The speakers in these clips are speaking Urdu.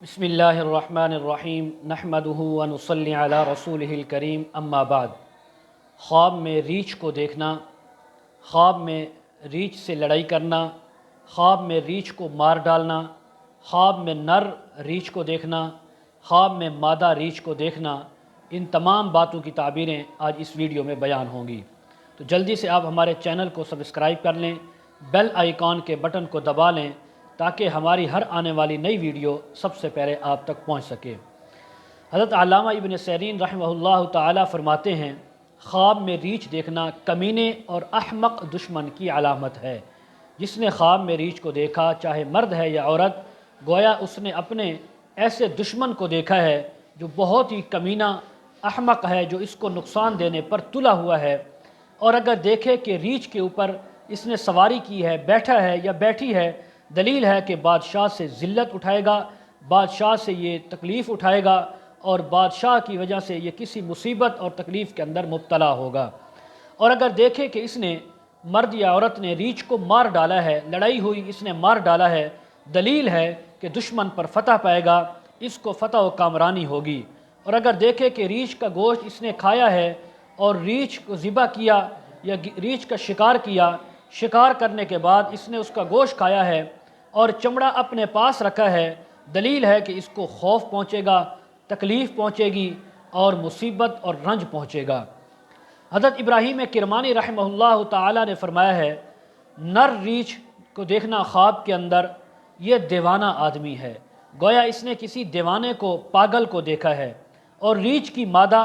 بسم اللہ الرحمن الرحیم نحمدہ ونصلی علی رسولہ الکریم اما بعد۔ خواب میں ریچھ کو دیکھنا، خواب میں ریچھ سے لڑائی کرنا، خواب میں ریچھ کو مار ڈالنا، خواب میں نر ریچھ کو دیکھنا، خواب میں مادہ ریچھ کو دیکھنا، ان تمام باتوں کی تعبیریں آج اس ویڈیو میں بیان ہوں گی۔ تو جلدی سے آپ ہمارے چینل کو سبسکرائب کر لیں، بیل آئیکن کے بٹن کو دبا لیں تاکہ ہماری ہر آنے والی نئی ویڈیو سب سے پہلے آپ تک پہنچ سکے۔ حضرت علامہ ابن سیرین رحمہ اللہ تعالی فرماتے ہیں، خواب میں ریچھ دیکھنا کمینے اور احمق دشمن کی علامت ہے۔ جس نے خواب میں ریچھ کو دیکھا، چاہے مرد ہے یا عورت، گویا اس نے اپنے ایسے دشمن کو دیکھا ہے جو بہت ہی کمینہ احمق ہے، جو اس کو نقصان دینے پر تلا ہوا ہے۔ اور اگر دیکھے کہ ریچھ کے اوپر اس نے سواری کی ہے، بیٹھا ہے یا بیٹھی ہے، دلیل ہے کہ بادشاہ سے ذلت اٹھائے گا، بادشاہ سے یہ تکلیف اٹھائے گا اور بادشاہ کی وجہ سے یہ کسی مصیبت اور تکلیف کے اندر مبتلا ہوگا۔ اور اگر دیکھے کہ اس نے مرد یا عورت نے ریچھ کو مار ڈالا ہے، لڑائی ہوئی، اس نے مار ڈالا ہے، دلیل ہے کہ دشمن پر فتح پائے گا، اس کو فتح و کامرانی ہوگی۔ اور اگر دیکھے کہ ریچھ کا گوشت اس نے کھایا ہے اور ریچھ کو ذبح کیا یا ریچھ کا شکار کیا، شکار کرنے کے بعد اس نے اس کا گوشت کھایا ہے اور چمڑا اپنے پاس رکھا ہے، دلیل ہے کہ اس کو خوف پہنچے گا، تکلیف پہنچے گی اور مصیبت اور رنج پہنچے گا۔ حضرت ابراہیم کرمانی رحمہ اللہ تعالی نے فرمایا ہے، نر ریچھ کو دیکھنا خواب کے اندر یہ دیوانہ آدمی ہے، گویا اس نے کسی دیوانے کو، پاگل کو دیکھا ہے۔ اور ریچھ کی مادہ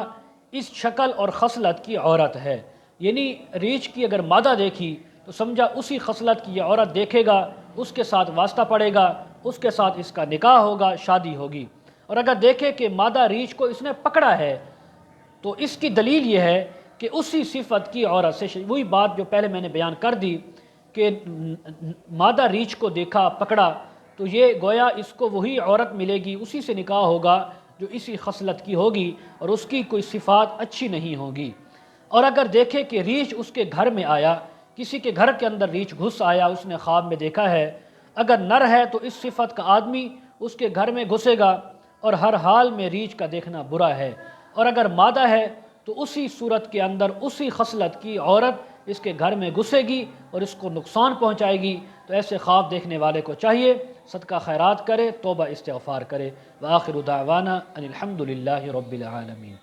اس شکل اور خصلت کی عورت ہے، یعنی ریچھ کی اگر مادہ دیکھی تو سمجھا اسی خصلت کی یہ عورت دیکھے گا، اس کے ساتھ واسطہ پڑے گا، اس کے ساتھ اس کا نکاح ہوگا، شادی ہوگی۔ اور اگر دیکھے کہ مادہ ریچھ کو اس نے پکڑا ہے تو اس کی دلیل یہ ہے کہ اسی صفت کی عورت سے، وہی بات جو پہلے میں نے بیان کر دی کہ مادہ ریچھ کو دیکھا، پکڑا، تو یہ گویا اس کو وہی عورت ملے گی، اسی سے نکاح ہوگا جو اسی خصلت کی ہوگی اور اس کی کوئی صفات اچھی نہیں ہوگی۔ اور اگر دیکھے کہ ریچھ اس کے گھر میں آیا، کسی کے گھر کے اندر ریچھ گھس آیا، اس نے خواب میں دیکھا ہے، اگر نر ہے تو اس صفت کا آدمی اس کے گھر میں گھسے گا اور ہر حال میں ریچھ کا دیکھنا برا ہے۔ اور اگر مادہ ہے تو اسی صورت کے اندر اسی خصلت کی عورت اس کے گھر میں گھسے گی اور اس کو نقصان پہنچائے گی۔ تو ایسے خواب دیکھنے والے کو چاہیے صدقہ خیرات کرے، توبہ استغفار کرے۔ وآخر دعوانا ان الحمد للہ رب العالمین۔